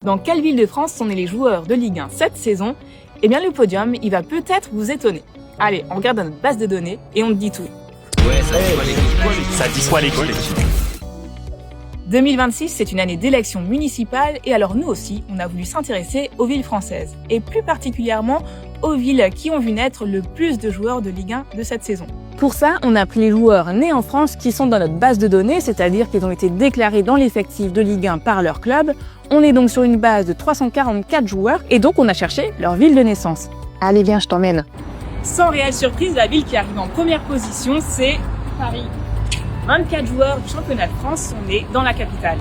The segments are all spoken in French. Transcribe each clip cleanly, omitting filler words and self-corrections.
Dans quelle ville de France sont nés les joueurs de Ligue 1 cette saison? Eh bien le podium, il va peut-être vous étonner. Allez, on regarde dans notre base de données et on te dit tout. Ouais, ça dit quoi l'école 2026, c'est une année d'élections municipales et alors nous aussi, on a voulu s'intéresser aux villes françaises et plus particulièrement aux villes qui ont vu naître le plus de joueurs de Ligue 1 de cette saison. Pour ça, on a pris les joueurs nés en France qui sont dans notre base de données, c'est-à-dire qu'ils ont été déclarés dans l'effectif de Ligue 1 par leur club. On est donc sur une base de 344 joueurs et donc on a cherché leur ville de naissance. Allez, viens, je t'emmène. Sans réelle surprise, la ville qui arrive en première position, c'est Paris. 24 joueurs du championnat de France sont nés dans la capitale.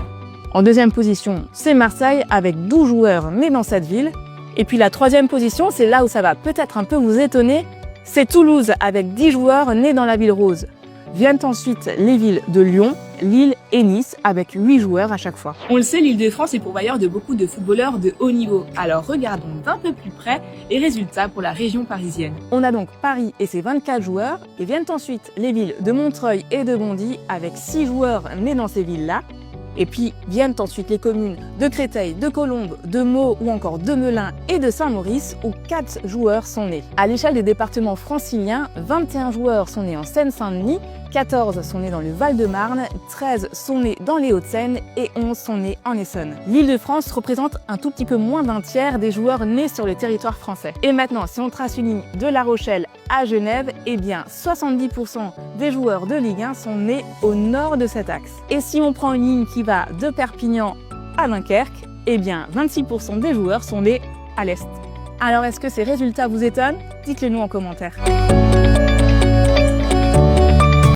En deuxième position, c'est Marseille avec 12 joueurs nés dans cette ville. Et puis la troisième position, c'est là où ça va peut-être un peu vous étonner, c'est Toulouse avec 10 joueurs nés dans la ville rose. Viennent ensuite les villes de Lyon, Lille et Nice avec 8 joueurs à chaque fois. On le sait, l'Île-de-France est pourvoyeur de beaucoup de footballeurs de haut niveau. Alors regardons d'un peu plus près les résultats pour la région parisienne. On a donc Paris et ses 24 joueurs et viennent ensuite les villes de Montreuil et de Bondy avec 6 joueurs nés dans ces villes-là. Et puis viennent ensuite les communes de Créteil, de Colombes, de Meaux ou encore de Melun et de Saint-Maurice où 4 joueurs sont nés. À l'échelle des départements franciliens, 21 joueurs sont nés en Seine-Saint-Denis, 14 sont nés dans le Val-de-Marne, 13 sont nés dans les Hauts-de-Seine et 11 sont nés en Essonne. L'Île-de-France représente un tout petit peu moins d'un tiers des joueurs nés sur le territoire français. Et maintenant, si on trace une ligne de La Rochelle à Genève, eh bien 70% des joueurs de Ligue 1 sont nés au nord de cet axe. Et si on prend une ligne qui va de Perpignan à Dunkerque, eh bien 26% des joueurs sont nés à l'est. Alors est-ce que ces résultats vous étonnent? Dites-le nous en commentaire.